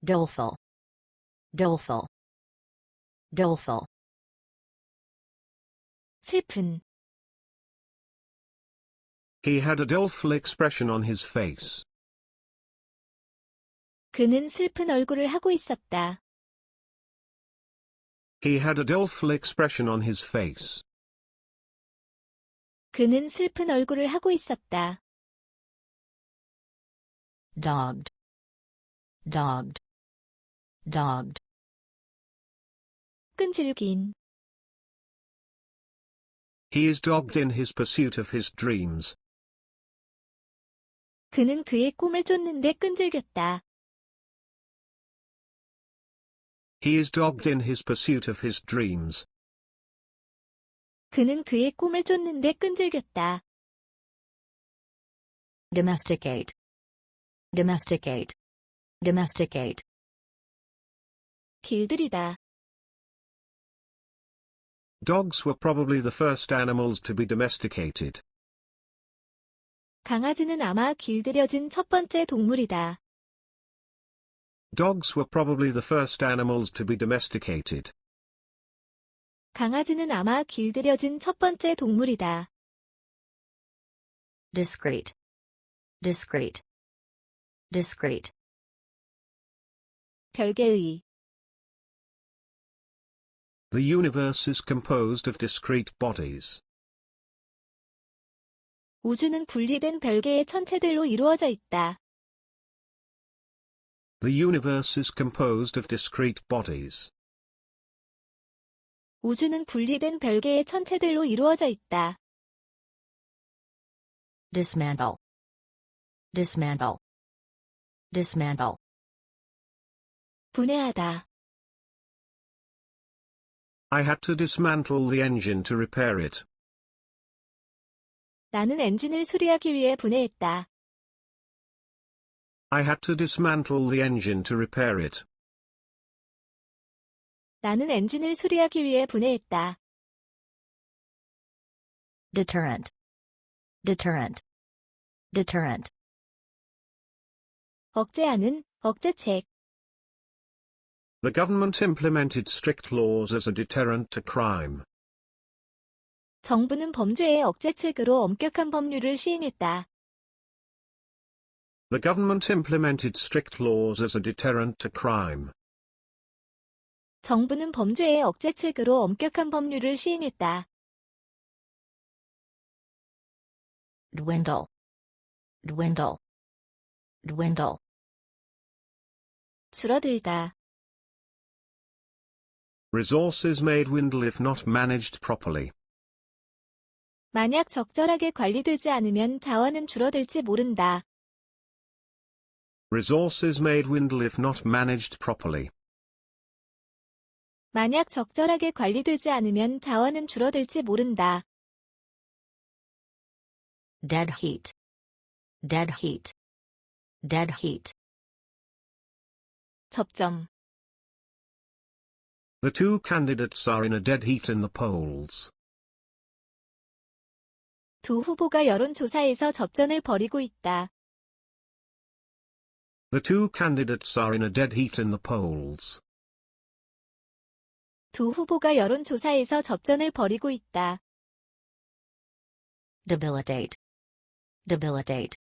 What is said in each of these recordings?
doleful, doleful, doleful. 슬픈. He had a doleful expression on his face. 그는 슬픈 얼굴을 하고 있었다. He had a doleful expression on his face. 그는 슬픈 얼굴을 하고 있었다. Dogged, dogged, dogged. 끈질긴. He is dogged in his pursuit of his dreams. 그는 그의 꿈을 쫓는데 끈질겼다. He is dogged in his pursuit of his dreams. 그는 그의 꿈을 쫓는데 끈질겼다. Domesticate, domesticate, domesticate. 길들이다. Dogs were probably the first animals to be domesticated. 강아지는 아마 길들여진 첫 번째 동물이다. Dogs were probably the first animals to be domesticated. 강아지는 아마 길들여진 첫 번째 동물이다. Discreet, discreet, discreet. 별개의. The universe is composed of discrete bodies. 우주는 분리된 별개의 천체들로 이루어져 있다. The universe is composed of discrete bodies. 우주는 분리된 별개의 천체들로 이루어져 있다. Dismantle, dismantle, dismantle. 분해하다. I had to dismantle the engine to repair it. 나는 엔진을 수리하기 위해 분해했다. I had to dismantle the engine to repair it. 나는 엔진을 수리하기 위해 분해했다. Deterrent, deterrent, deterrent. 억제하는, 억제책. The government implemented strict laws as a deterrent to crime. 정부는 범죄의 억제책으로 엄격한 법률을 시행했다. The government implemented strict laws as a deterrent to crime. 정부는 범죄의 억제책으로 엄격한 법률을 시행했다. Dwindle, dwindle, dwindle. 줄어들다. Resources may dwindle if not managed properly. 만약 적절하게 관리되지 않으면 자원은 줄어들지 모른다. Resources may dwindle if not managed properly. 만약 적절하게 관리되지 않으면 자원은 줄어들지 모른다. Dead heat, dead heat, dead heat. 접점. The two candidates are in a dead heat in the polls. 두 후보가 여론조사에서 접전을 벌이고 있다. The two candidates are in a dead heat in the polls. 두 후보가 여론조사에서 접전을 벌이고 있다. Debilitate, debilitate,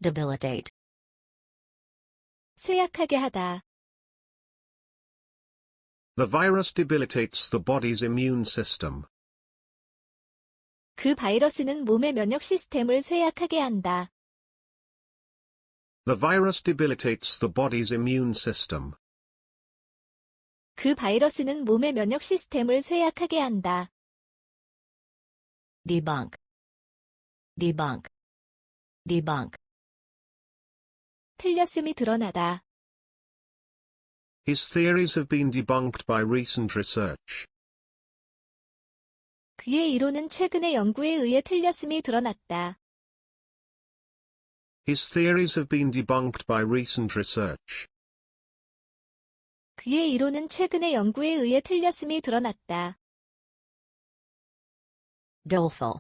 debilitate. 쇠약하게 하다. The virus debilitates the body's immune system. 그 바이러스는 몸의 면역 시스템을 쇠약하게 한다. The virus debilitates the body's immune system. 그 바이러스는 몸의 면역 시스템을 쇠약하게 한다. Debunk, debunk, debunk. 틀렸음이 드러나다. His theories have been debunked by recent research. 그의 이론은 최근의 연구에 의해 틀렸음이 드러났다. His theories have been debunked by recent research. 그의 이론은 최근의 연구에 의해 틀렸음이 드러났다. Doleful,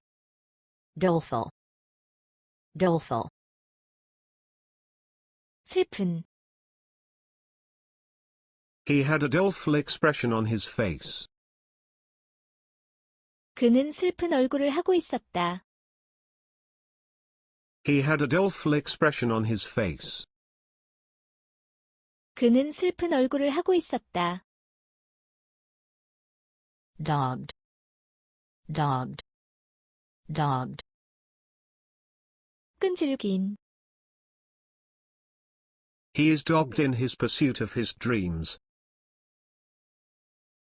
doleful, doleful. 슬픈. He had a doleful expression on his face. 그는 슬픈 얼굴을 하고 있었다. He had a doleful expression on his face. 그는 슬픈 얼굴을 하고 있었다. Dogged. Dogged. Dogged. 끈질긴. He is dogged in his pursuit of his dreams.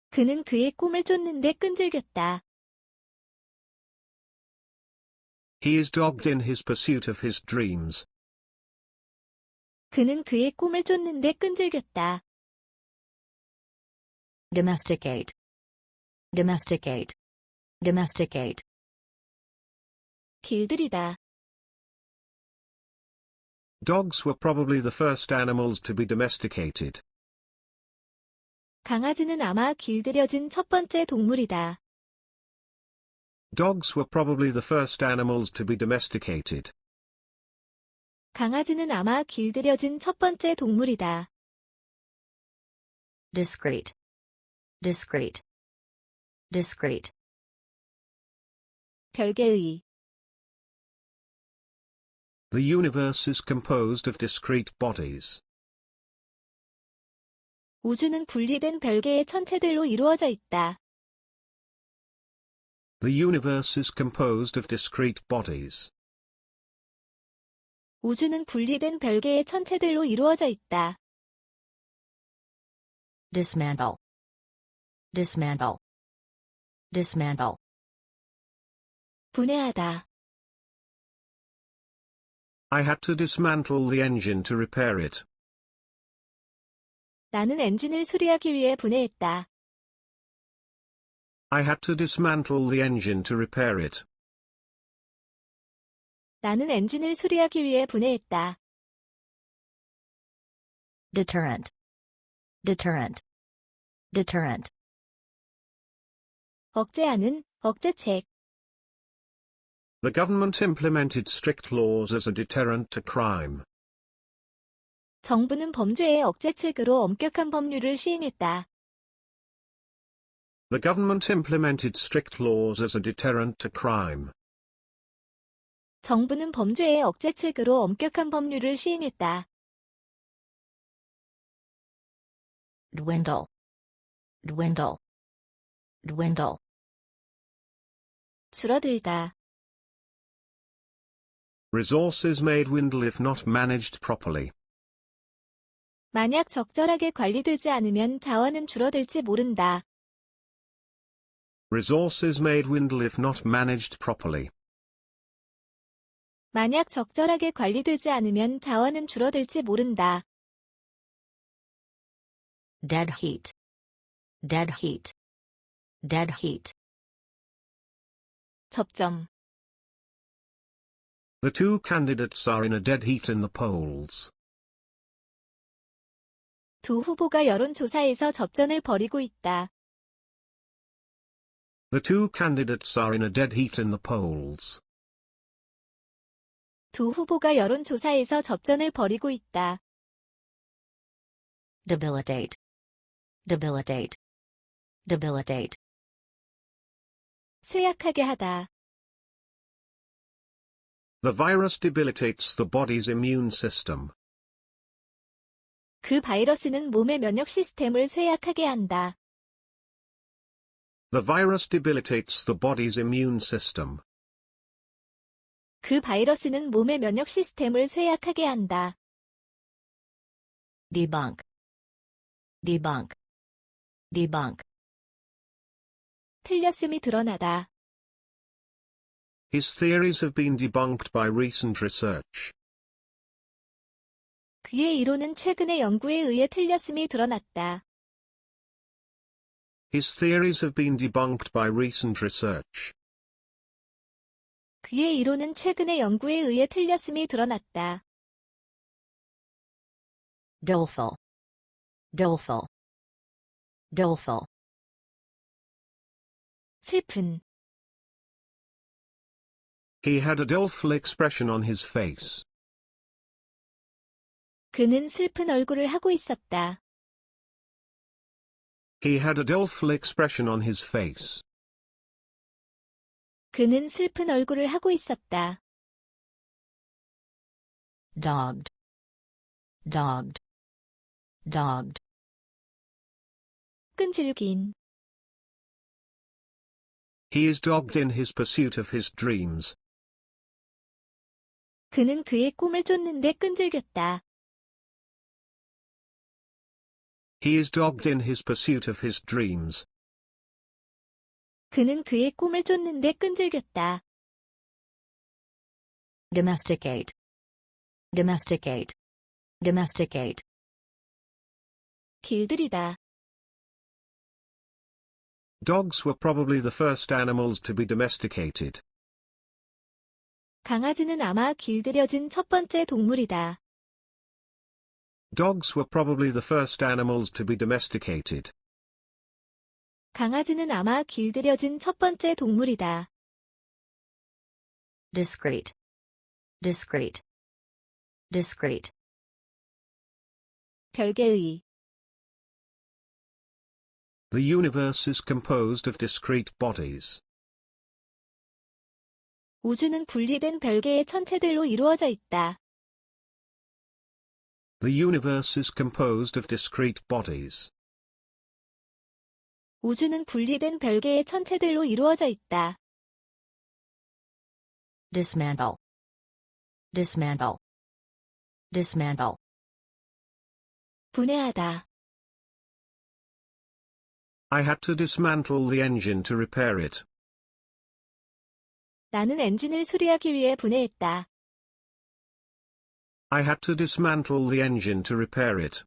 그는 그의 꿈을 쫓는데 끈질겼다. He is dogged in his pursuit of his dreams. 그는 그의 꿈을 쫓는데 끈질겼다. Domesticate. Domesticate. Domesticate. 길들이다. Dogs were probably the first animals to be domesticated. 강아지는 아마 길들여진 첫 번째 동물이다. Dogs were probably the first animals to be domesticated. 강아지는 아마 길들여진 첫 번째 동물이다. Discreet. Discreet. Discreet. 별개의. The universe is composed of discrete bodies. 우주는 분리된 별개의 천체들로 이루어져 있다. The universe is composed of discrete bodies. 우주는 분리된 별개의 천체들로 이루어져 있다. Dismantle. Dismantle. Dismantle. 분해하다. I had to dismantle the engine to repair it. 나는 엔진을 수리하기 위해 분해했다. I had to dismantle the engine to repair it. 나는 엔진을 수리하기 위해 분해했다. Deterrent. Deterrent. Deterrent. 억제하는, 억제책. The government implemented strict laws as a deterrent to crime. 정부는 범죄의 억제책으로 엄격한 법률을 시행했다. The government implemented strict laws as a deterrent to crime. 정부는 범죄의 억제책으로 엄격한 법률을 시행했다. Dwindle. Dwindle. Dwindle. 줄어들다. Resources may dwindle if not managed properly. 만약 적절하게 관리되지 않으면 자원은 줄어들지 모른다. Resources may dwindle if not managed properly. 만약 적절하게 관리되지 않으면 자원은 줄어들지 모른다. Dead heat. Dead heat. Dead heat. 접점. The two candidates are in a dead heat in the polls. 두 후보가 여론조사에서 접전을 벌이고 있다. The two candidates are in a dead heat in the polls. 두 후보가 여론조사에서 접전을 벌이고 있다. Debilitate. Debilitate. Debilitate. 쇠약하게 하다. The virus debilitates the body's immune system. 그 바이러스는 몸의 면역 시스템을 쇠약하게 한다. The virus debilitates the body's immune system. 그 바이러스는 몸의 면역 시스템을 쇠약하게 한다. Debunk. Debunk. Debunk. 틀렸음이 드러나다. His theories have been debunked by recent research. 그의 이론은 최근의 연구에 의해 틀렸음이 드러났다. His theories have been debunked by recent research. 그의 이론은 최근의 연구에 의해 틀렸음이 드러났다. Doleful. Doleful. Doleful. 슬픈. He had a doleful expression on his face. 그는 슬픈 얼굴을 하고 있었다. He had a doleful expression on his face. 그는 슬픈 얼굴을 하고 있었다. Dogged. Dogged. Dogged. 끈질긴. He is dogged in his pursuit of his dreams. 그는 그의 꿈을 쫓는데 끈질겼다. He is dogged in his pursuit of his dreams. 그는 그의 꿈을 쫓는데 끈질겼다. Domesticate. Domesticate. Domesticate. 길들이다. Dogs were probably the first animals to be domesticated. 강아지는 아마 길들여진 첫 번째 동물이다. Dogs were probably the first animals to be domesticated. 강아지는 아마 길들여진 첫 번째 동물이다. Discreet. Discreet. Discreet. 별개의. The universe is composed of discrete bodies. 우주는 분리된 별개의 천체들로 이루어져 있다. The universe is composed of discrete bodies. 우주는 분리된 별개의 천체들로 이루어져 있다. Dismantle. Dismantle. Dismantle. 분해하다. I had to dismantle the engine to repair it. 나는 엔진을 수리하기 위해 분해했다. I had to dismantle the engine to repair it.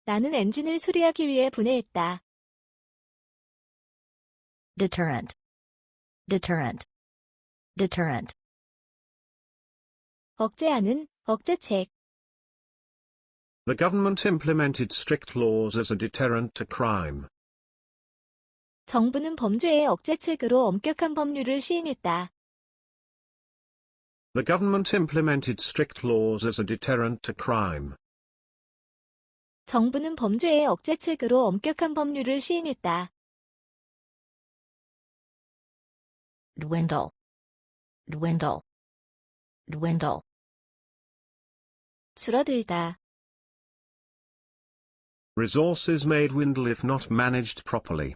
나는 엔진을 수리하기 위해 분해했다. Deterrent. Deterrent. Deterrent. 억제하는, 억제책. The government implemented strict laws as a deterrent to crime. 정부는 범죄의 억제책으로 엄격한 법률을 시행했다. The government implemented strict laws as a deterrent to crime. 정부는 범죄의 억제책으로 엄격한 법률을 시행했다. Dwindle. Dwindle. Dwindle. 줄어들다. Resources may dwindle if not managed properly.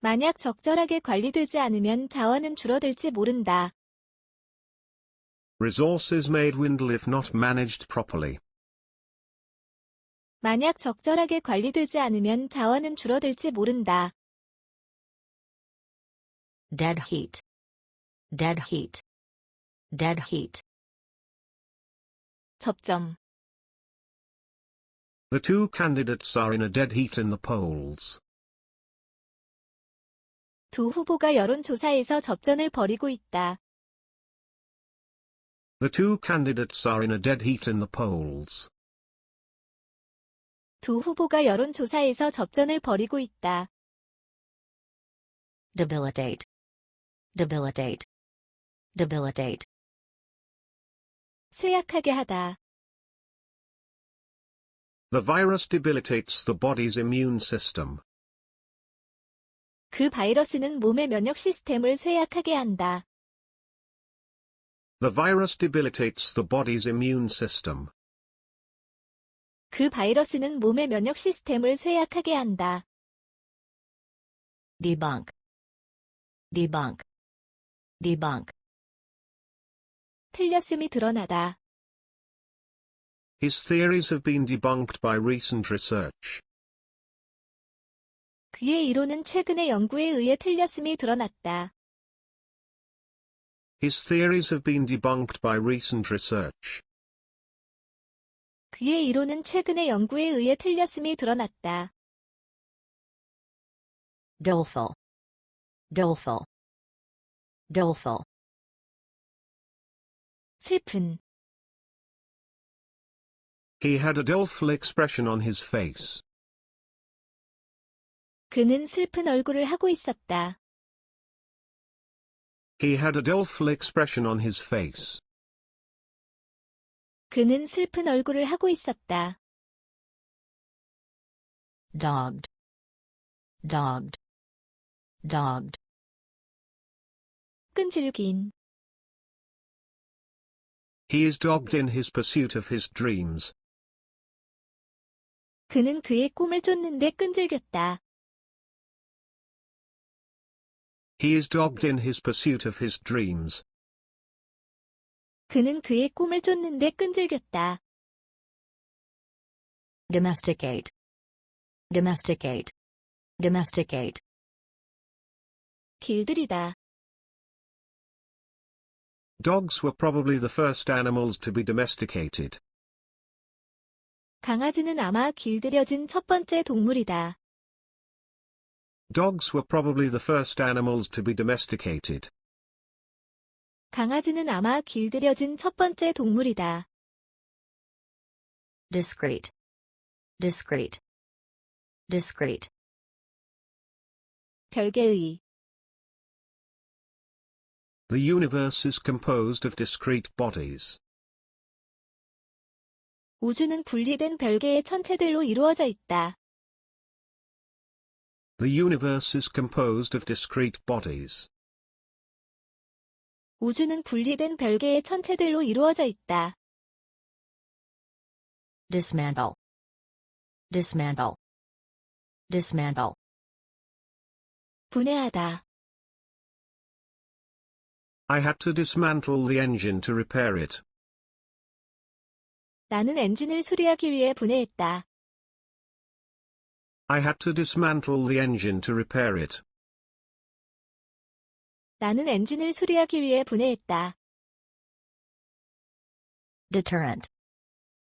만약 적절하게 관리되지 않으면 자원은 줄어들지 모른다. Resources may dwindle if not managed properly. 만약 적절하게 관리되지 않으면 자원은 줄어들지 모른다. Dead heat. Dead heat. Dead heat. 접점. The two candidates are in a dead heat in the polls. 두 후보가 여론조사에서 접전을 벌이고 있다. The two candidates are in a dead heat in the polls. 두 후보가 여론조사에서 접전을 벌이고 있다. Debilitate. Debilitate. Debilitate. 쇠약하게 하다. The virus debilitates the body's immune system. 그 바이러스는 몸의 면역 시스템을 쇠약하게 한다. The virus debilitates the body's immune system. 그 바이러스는 몸의 면역 시스템을 쇠약하게 한다. Debunk. Debunk. Debunk. 틀렸음이 드러나다. His theories have been debunked by recent research. 그의 이론은 최근의 연구에 의해 틀렸음이 드러났다. His theories have been debunked by recent research. 그의 이론은 최근의 연구에 의해 틀렸음이 드러났다. Doleful. Doleful. Doleful. 슬픈. He had a doleful expression on his face. 그는 슬픈 얼굴을 하고 있었다. He had a doleful expression on his face. 그는 슬픈 얼굴을 하고 있었다. dogged, dogged, dogged, 끈질긴, He is dogged in his pursuit of his dreams. 그는 그의 꿈을 쫓는데 끈질겼다. He is dogged in his pursuit of his dreams. 그는 그의 꿈을 쫓는데 끈질겼다. domesticate, domesticate, domesticate, 길들이다. Dogs were probably the first animals to be domesticated. 강아지는 아마 길들여진 첫 번째 동물이다. Dogs were probably the first animals to be domesticated. 강아지는 아마 길들여진 첫 번째 동물이다. discrete, discrete, discrete, 별개의, The universe is composed of discrete bodies. 우주는 분리된 별개의 천체들로 이루어져 있다. The universe is composed of discrete bodies. 우주는 분리된 별개의 천체들로 이루어져 있다. dismantle, dismantle, dismantle, 분해하다. I had to dismantle the engine to repair it. 나는 엔진을 수리하기 위해 분해했다. I had to dismantle the engine to repair it. 나는 엔진을 수리하기 위해 분해했다. deterrent,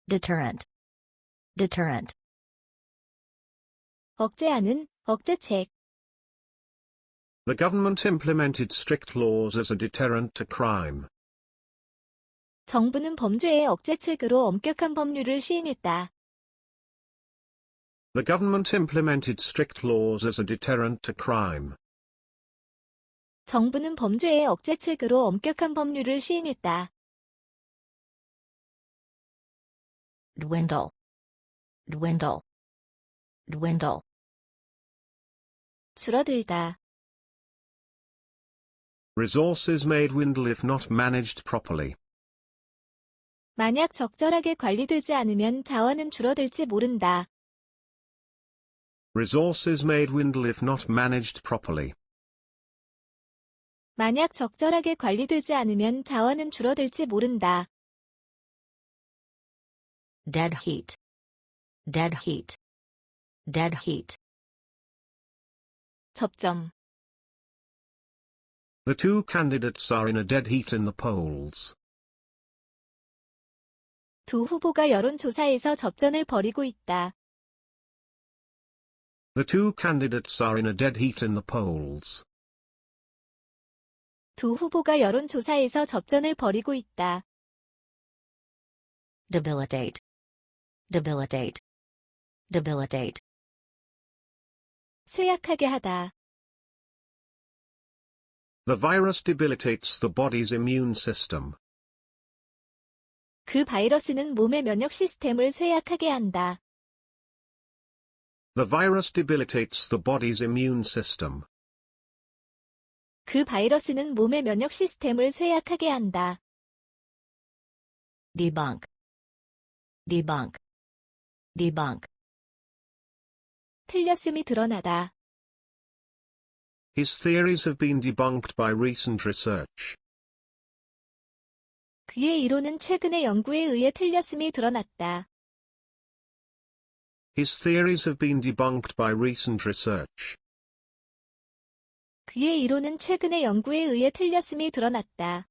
deterrent, deterrent, 억제하는, 억제책. The government implemented strict laws as a deterrent to crime. 정부는 범죄의 억제책으로 엄격한 법률을 시행했다. The government implemented strict laws as a deterrent to crime. 정부는 범죄의 억제책으로 엄격한 법률을 시행했다. dwindle, dwindle, dwindle, 줄어들다. Resources may dwindle if not managed properly. 만약 적절하게 관리되지 않으면 자원은 줄어들지 모른다. Resources may dwindle if not managed properly. 만약 적절하게 관리되지 않으면 자원은 줄어들지 모른다. dead heat, dead heat, dead heat, 접점. The two candidates are in a dead heat in the polls. 두 후보가 여론조사에서 접전을 벌이고 있다. The two candidates are in a dead heat in the polls. 두 후보가 여론조사에서 접전을 벌이고 있다. debilitate, debilitate, debilitate, 쇠약하게 하다. The virus debilitates the body's immune system. 그 바이러스는 몸의 면역 시스템을 쇠약하게 한다. The virus debilitates the body's immune system. 그 바이러스는 몸의 면역 시스템을 쇠약하게 한다. debunk, debunk, debunk, 틀렸음이 드러나다. His theories have been debunked by recent research. 그의 이론은 최근의 연구에 의해 틀렸음이 드러났다. His theories have been debunked by recent research. 그의 이론은 최근의 연구에 의해 틀렸음이 드러났다.